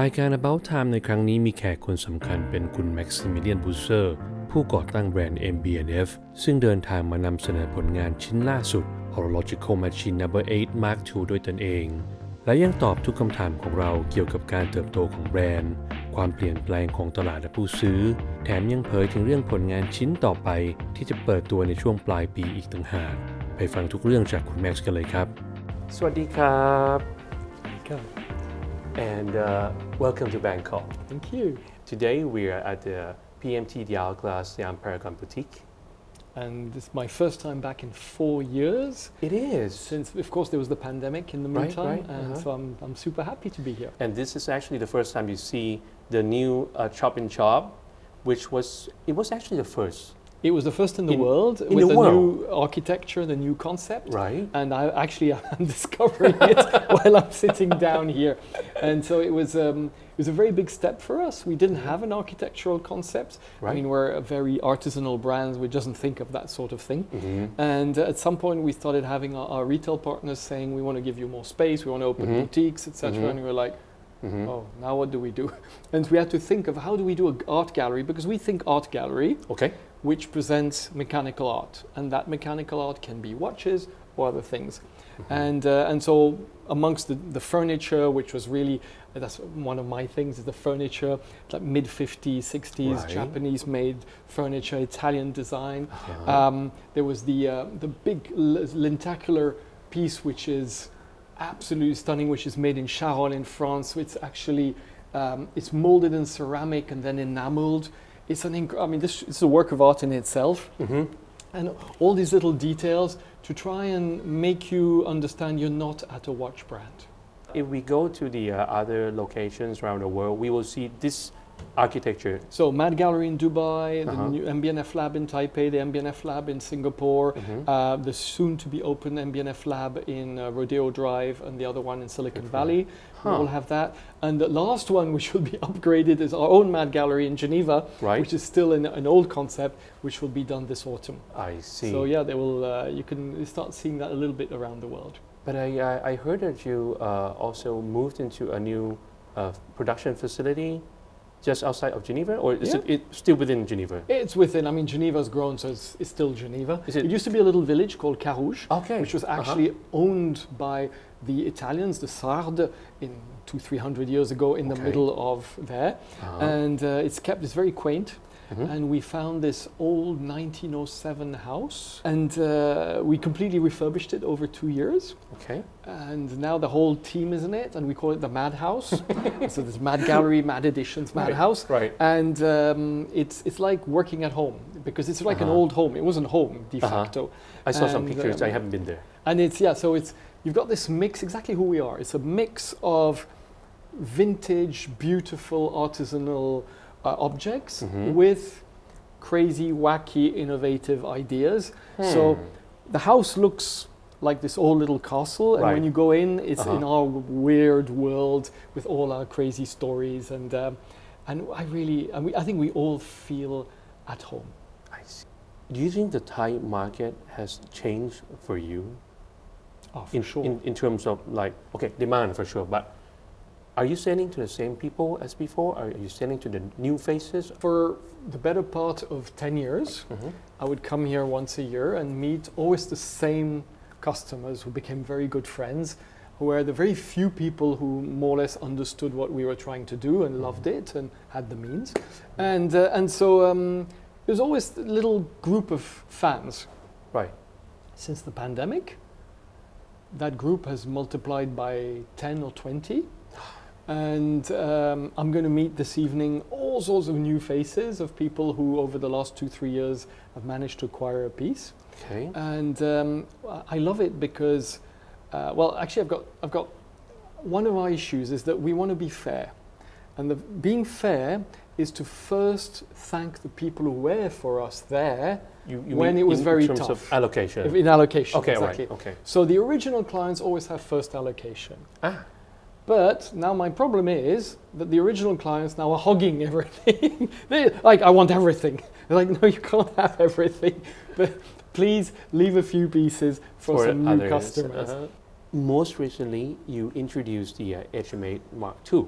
รายการ About Time ในครั้งนี้มีแขกคนสำคัญเป็นคุณแม็กซิมิเลียนบูเซอร์ผู้ก่อตั้งแบรนด์ MB&F ซึ่งเดินทางมานำเสนอผลงานชิ้นล่าสุด Horological Machine No. 8 Mark I ด้วยตนเองและยังตอบทุกคำถามของเราเกี่ยวกับการเติบโตของแบรนด์ความเปลี่ยนแปลงของตลาดและผู้ซื้อแถมยังเผยถึงเรื่องผลงานชิ้นต่อไปที่จะเปิดตัวในช่วงปลายปีอีกต่างหากไปฟังทุกเรื่องจากคุณแม็กซ์กันเลยครับสวัสดีครับAnd welcome to Bangkok. Thank you. Today we are at the PMT Dial Glass Siam Paragon Boutique. And this is my first time back in 4 years. It is. Since, of course, there was the pandemic in the meantime. And so I'm super happy to be here. And this is actually the first time you see the new shop-in-shop, it was actually the first. It was the first in the world with the new architecture, the new concept. Right. And I'm discovering it while I'm sitting down here. And so it was a very big step for us. We didn't have an architectural concept. Right. I mean, we're a very artisanal brand. We doesn't think of that sort of thing. Mm-hmm. And at some point we started having our retail partners saying, we want to give you more space. We want to open boutiques, etc. Mm-hmm. And we were like, oh, now what do we do? And we had to think of how do we do an art gallery, because we think art gallery, which presents mechanical art, and that mechanical art can be watches or other things. And so amongst the furniture, which was really, that's one of my things, is the furniture, like mid-50s, 60s, Japanese-made furniture, Italian design. There was the big lenticular piece, which is absolutely stunning, which is made in Charonne in France. It's actually it's molded in ceramic and then enameled. It's this is a work of art in itself, and all these little details to try and make you understand you're not at a watch brand. If we go to the other locations around the world, we will see this architecture. So Mad Gallery in Dubai, the new MB&F lab in Taipei, the MB&F lab in Singapore, the soon-to-be open MB&F lab in Rodeo Drive, and the other one in Silicon Valley. We'll have that. And the last one, which will be upgraded, is our own Mad Gallery in Geneva, which is still an old concept, which will be done this autumn. I see. So yeah, they will. You can start seeing that a little bit around the world. But I heard that you also moved into a new production facility just outside of Geneva, or is it still within Geneva? It's within. I mean, Geneva's grown, so it's still Geneva. It used to be a little village called Carouge, which was actually owned by the Italians, the Sardes, in 200-300 years ago, in the middle of there. And it's very quaint. And we found this old 1907 house, and we completely refurbished it over 2 years. And now the whole team is in it, and we call it the Mad House. So there's Mad Gallery, Mad Editions, Mad House. And it's like working at home, because it's like an old home. It wasn't home de facto. I saw some pictures. I haven't been there. And you've got this mix, exactly who we are. It's a mix of vintage, beautiful, artisanal objects with crazy, wacky, innovative ideas. So the house looks like this old little castle, and when you go in, it's in our weird world with all our crazy stories, and I think we all feel at home. I see. Do you think the Thai market has changed for you? For sure. In terms of demand for sure, but are you selling to the same people as before? Are you selling to the new faces? For the better part of 10 years, I would come here once a year and meet always the same customers who became very good friends, who were the very few people who more or less understood what we were trying to do and loved it and had the means. And so there's always a little group of fans. Since the pandemic, that group has multiplied by 10 or 20. And I'm going to meet this evening all sorts of new faces of people who over the last 2-3 years have managed to acquire a piece. And I love it because, actually I've got one of our issues is that we want to be fair. And being fair is to first thank the people who were for us there when it was very tough. In terms of allocation? In allocation, exactly. So the original clients always have first allocation. But now my problem is that the original clients now are hogging everything. They're like, I want everything. They're like, no, you can't have everything. But please leave a few pieces for some new customers. Most recently, you introduced the HM8 Mark II.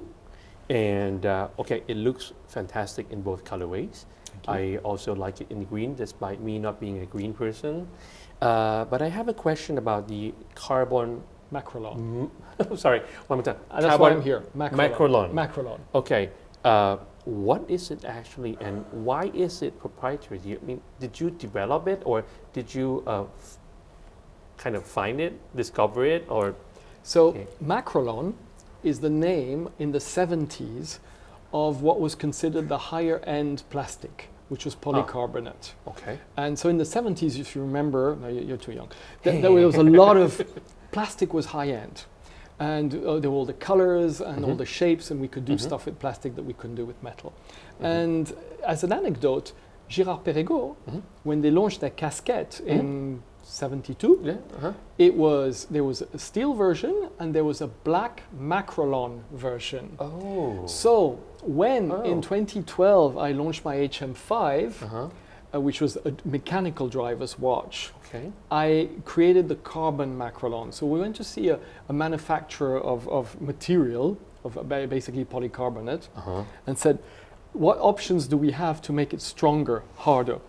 And okay, it looks fantastic in both colorways. I also like it in green, despite me not being a green person. But I have a question about the carbon. Macrolon. Sorry, one more time. That's why I'm here. Macrolon. Macrolon. Okay. What is it actually, and why is it proprietary? Did you develop it, or did you kind of find it, discover it, or? So Macrolon is the name in the 70s of what was considered the higher end plastic, which was polycarbonate. Okay. And so in the 70s, if you remember, no, you're too young, there was a lot of plastic was high end. And there were all the colors and all the shapes, and we could do stuff with plastic that we couldn't do with metal. And as an anecdote, Girard Perregaux, when they launched their casquette in 72, there was a steel version and there was a black Macrolon version. Oh. So when in 2012 I launched my HM5, which was a mechanical driver's watch, I created the carbon Macrolon. So we went to see a manufacturer of material, of basically polycarbonate, and said, what options do we have to make it stronger, harder?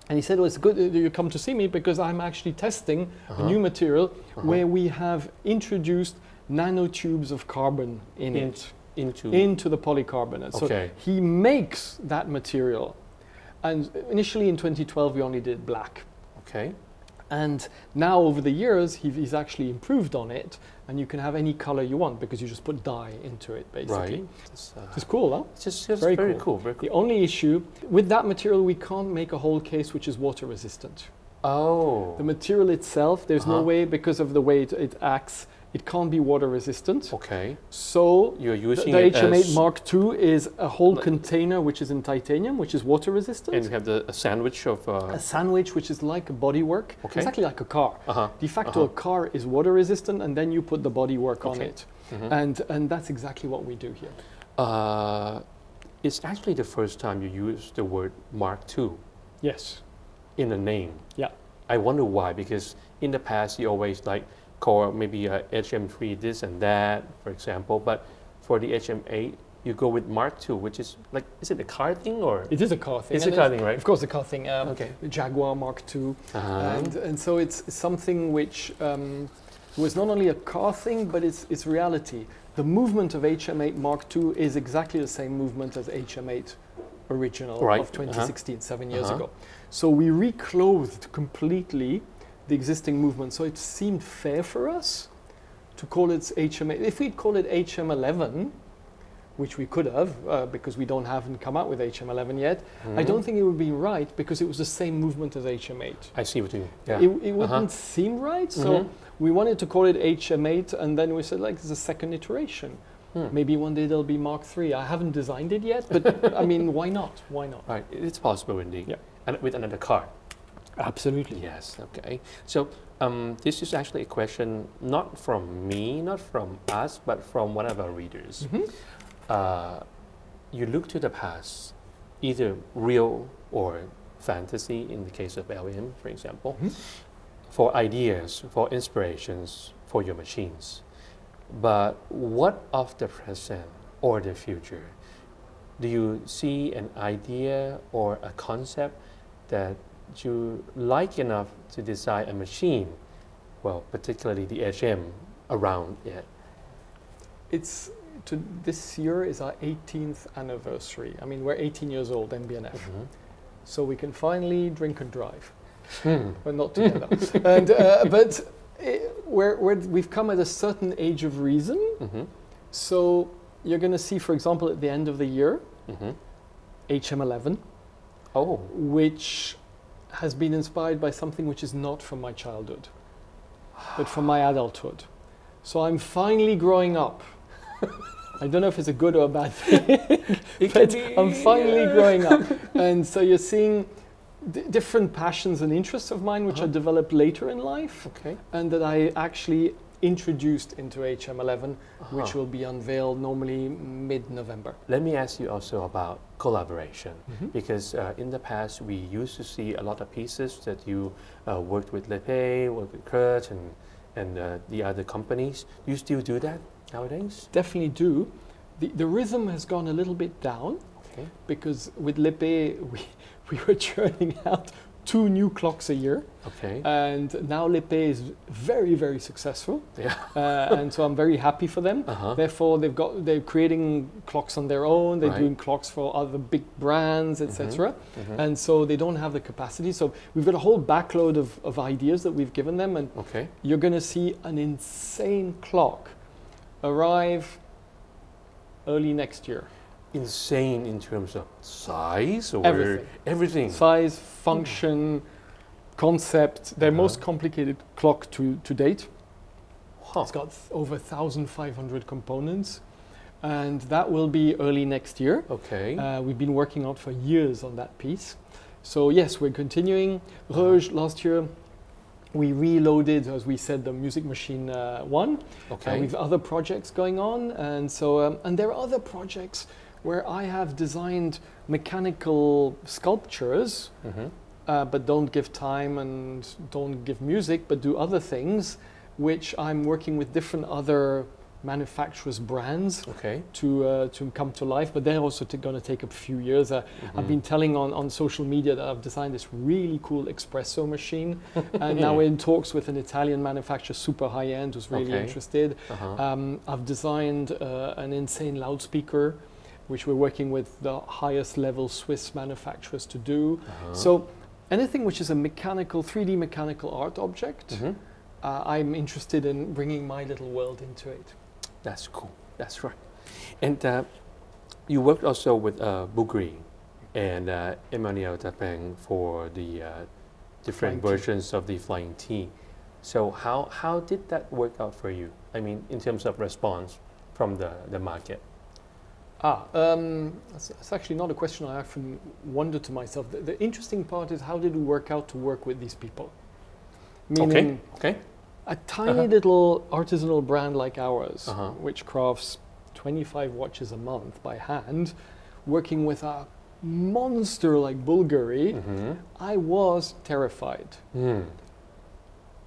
And he said, well, it's good that you come to see me because I'm actually testing a new material where we have introduced nanotubes of carbon into the polycarbonate. So he makes that material. And initially in 2012, we only did black. Okay. And now over the years, he's actually improved on it. And you can have any color you want because you just put dye into it, basically. Right. It's cool, huh? It's just very cool. Very cool. The only issue, with that material, we can't make a whole case which is water resistant. Oh. The material itself, there's no way, because of the way it acts, it can't be water resistant. Okay. So you're using the it HM8 as Mark II is a whole container which is in titanium, which is water resistant. And you have a sandwich of... a sandwich which is like a bodywork, exactly like a car. De facto, a car is water resistant, and then you put the bodywork on it. And that's exactly what we do here. It's actually the first time you use the word Mark II. Yes. In a name. Yeah. I wonder why, because in the past you always call maybe a HM3 this and that, for example, but for the HM8 you go with Mark II, which is is it a car thing or? It is a car thing. It's a car thing, right? Of course, a car thing. The Jaguar Mark II, and so it's something which was not only a car thing, but it's reality. The movement of HM8 Mark II is exactly the same movement as HM8 original of 2016, 7 years ago. So we reclothed completely the existing movement. So it seemed fair for us to call it HM8. If we'd called it HM11, which we could have, because we haven't come out with HM11 yet, I don't think it would be right because it was the same movement as HM8. I see what you mean. It wouldn't seem right. So we wanted to call it HM8, and then we said, it's a second iteration. Maybe one day there'll be Mark III. I haven't designed it yet, but I mean, why not? Why not? Right, it's possible indeed. Yeah. And with another car. Absolutely. Yes, okay. So this is actually a question not from me, not from us, but from one of our readers. You look to the past, either real or fantasy in the case of LM, for example, for ideas, for inspirations for your machines. But what of the present or the future? Do you see an idea or a concept that you like enough to design a machine, well, particularly the HM, around it? This year is our 18th anniversary. I mean, we're 18 years old, MB&F. So we can finally drink and drive. We're not together. But we've come at a certain age of reason. So you're going to see, for example, at the end of the year, HM11, which has been inspired by something which is not from my childhood, but from my adulthood. So I'm finally growing up. I don't know if it's a good or a bad thing, but I'm finally growing up. And so you're seeing different passions and interests of mine which I developed later in life, and that I actually introduced into HM11, which will be unveiled normally mid-November. Let me ask you also about collaboration, because in the past we used to see a lot of pieces that you worked with Lepe, worked with Kurt, and the other companies. Do you still do that nowadays? Definitely do. the rhythm has gone a little bit down Okay. because with Lepe we were churning out 2 new clocks a year, Okay. and now Lepe is very, very successful. Yeah. And so I'm very happy for them. Therefore, they're creating clocks on their own. They're Right. doing clocks for other big brands, etc. And so they don't have the capacity. So we've got a whole backload of ideas that we've given them, and Okay. you're going to see an insane clock arrive early next year. Insane in terms of size or Everything. everything. Size, function, concept, their most complicated clock to date. Huh. It's got over 1,500 components, and that will be early next year. Okay. We've been working on for years on that piece. So yes, we're continuing. Rouge, last year, we reloaded, as we said, the Music Machine 1. Okay. We've other projects going on, and so and there are other projects where I have designed mechanical sculptures, but don't give time and don't give music, but do other things, which I'm working with different other manufacturers' brands Okay. to come to life, but they're also going to take a few years. I've been telling on social media that I've designed this really cool espresso machine, and now we're in talks with an Italian manufacturer, super high-end, who's really Okay. interested. I've designed an insane loudspeaker, which we're working with the highest level Swiss manufacturers to do. So anything which is a mechanical, 3D mechanical art object, I'm interested in bringing my little world into it. That's cool. That's right. And you worked also with Bulgari and Emmanuel Tapeng for the different Flying T. versions of the Flying T. So how did that work out for you? I mean, in terms of response from the market. That's actually not a question I often wonder to myself. The interesting part is how did it work out to work with these people? Meaning, Okay. a tiny little artisanal brand like ours, which crafts 25 watches a month by hand, working with a monster like Bulgari, I was terrified.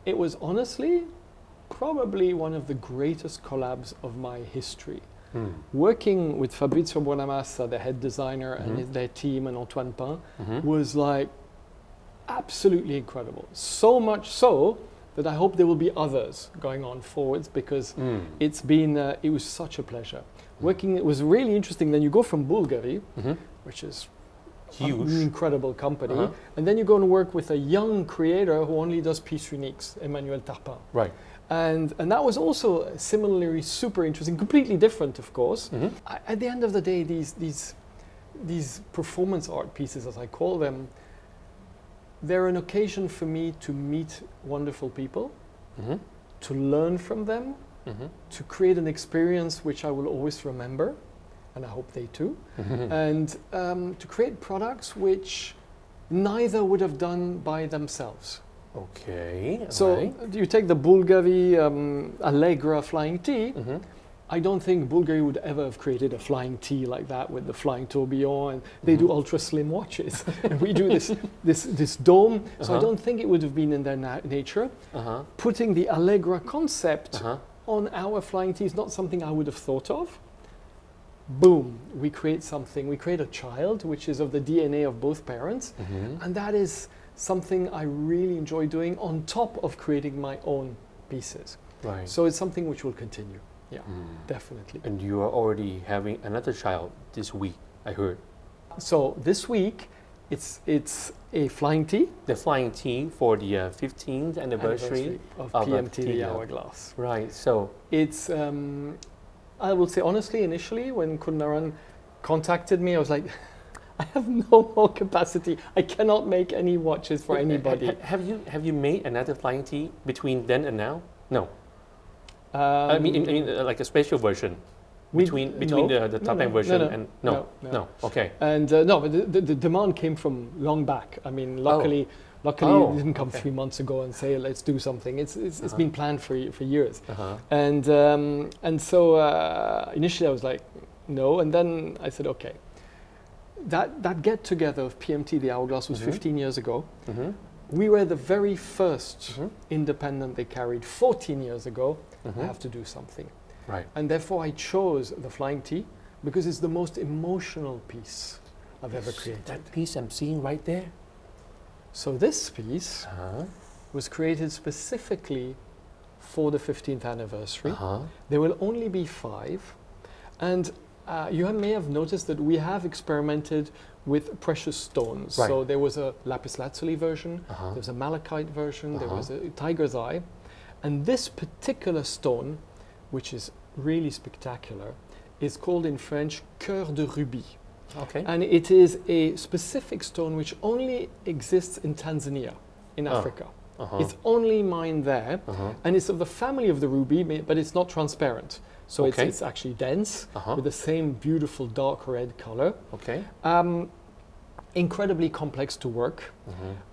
It was honestly probably one of the greatest collabs of my history. Working with Fabrizio Buonamassa, the head designer, and their team, and Antoine Pin, was like absolutely incredible. So much so that I hope there will be others going on forwards, because it's been, it was such a pleasure. Working, it was really interesting. Then you go from Bulgari, which is Huge. an incredible company, and then you go and work with a young creator who only does pièces uniques, Emmanuel Tarpin. Right. And that was also similarly super interesting, completely different, of course. At the end of the day, these performance art pieces, as I call them, they're an occasion for me to meet wonderful people, to learn from them, to create an experience which I will always remember, and I hope they too, and to create products which neither would have done by themselves. Okay. So right. you take the Bulgari Allegra Flying T. I don't think Bulgari would ever have created a Flying T like that with the flying tourbillon, and they do ultra slim watches, and we do this dome. So I don't think it would have been in their nature. Putting the Allegra concept on our Flying T is not something I would have thought of. Boom, we create something. We create a child which is of the DNA of both parents, and that is something I really enjoy doing on top of creating my own pieces. Right. So it's something which will continue. Yeah, definitely. And you are already having another child this week, I heard. So this week, it's a Flying T. The Flying T for the 15th anniversary of of PMT, the TDL. Hourglass. Right. So It's, I will say honestly, initially when Kundaran contacted me, I was like, I have no more capacity. I cannot make any watches for anybody. Have you made another Flying T between then and now? No. I mean, like a special version between the top end version and no. Okay. And no, but the demand came from long back. I mean, luckily it didn't come 3 months ago and say let's do something. It's been planned for years. And so initially I was like no, and then I said okay. That get together of PMT the Hourglass was 15 years ago. We were the very first independent they carried 14 years ago. I have to do something. Right. And therefore I chose the Flying T because it's the most emotional piece I've ever created. That piece I'm seeing right there. So this piece was created specifically for the 15th anniversary. There will only be 5. And you may have noticed that we have experimented with precious stones. Right. So there was a lapis lazuli version, there was a malachite version, there was a tiger's eye. And this particular stone, which is really spectacular, is called in French cœur de rubis. Okay. And it is a specific stone which only exists in Tanzania, in Africa. It's only mined there, and it's of the family of the ruby, but it's not transparent. So it's actually dense, with the same beautiful dark red color. Okay. Incredibly complex to work.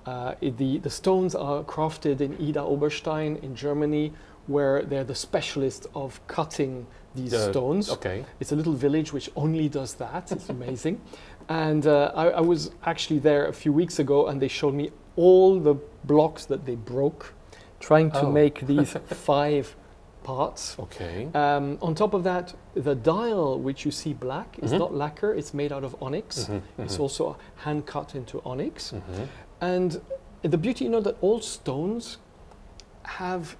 The stones are crafted in Ida Oberstein in Germany, where they're the specialists of cutting these stones. Okay. It's a little village which only does that. It's amazing. And I was actually there a few weeks ago, and they showed me all the blocks that they broke, trying to make these 5 parts. Okay. On top of that, the dial which you see black is not lacquer, it's made out of onyx. It's also hand cut into onyx. And the beauty, that all stones have,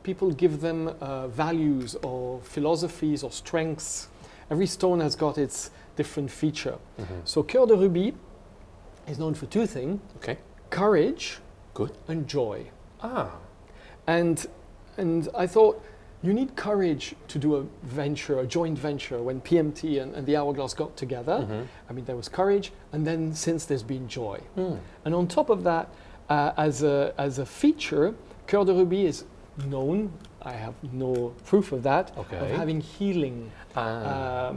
people give them values or philosophies or strengths. Every stone has got its different feature. So Cœur de Rubis is known for 2 things. Okay. Courage. Good. And joy. And I thought, you need courage to do a venture, a joint venture. When PMT and the Hourglass got together, I mean, there was courage, and then since there's been joy. And on top of that, as a feature, Cœur de Rubis is known, I have no proof of that, of having healing, how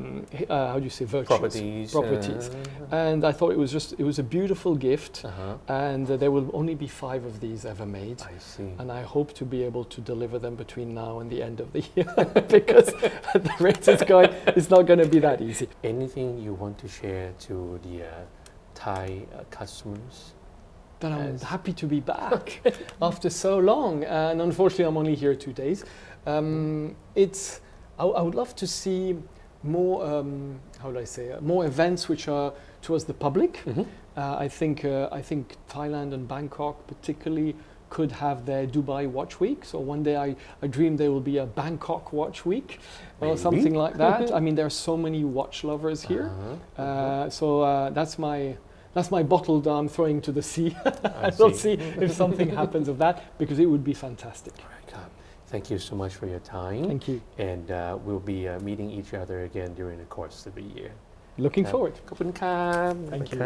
do you say, virtues? Properties. And I thought it was a beautiful gift, and there will only be 5 of these ever made. I see. And I hope to be able to deliver them between now and the end of the year, because at the rate it's going, it's not going to be that easy. Anything you want to share to the Thai customers? That I'm happy to be back after so long, and unfortunately I'm only here 2 days. I would love to see more, how do I say, more events which are towards the public. I think Thailand and Bangkok particularly could have their Dubai Watch Week. So one day I dream there will be a Bangkok Watch Week or something like that. I mean, there are so many watch lovers here. That's my bottle that I'm throwing to the sea. We'll see if something happens of that, because it would be fantastic. Thank you so much for your time. Thank you. And we'll be meeting each other again during the course of the year. Looking forward. ขอบคุณครับ Thank you.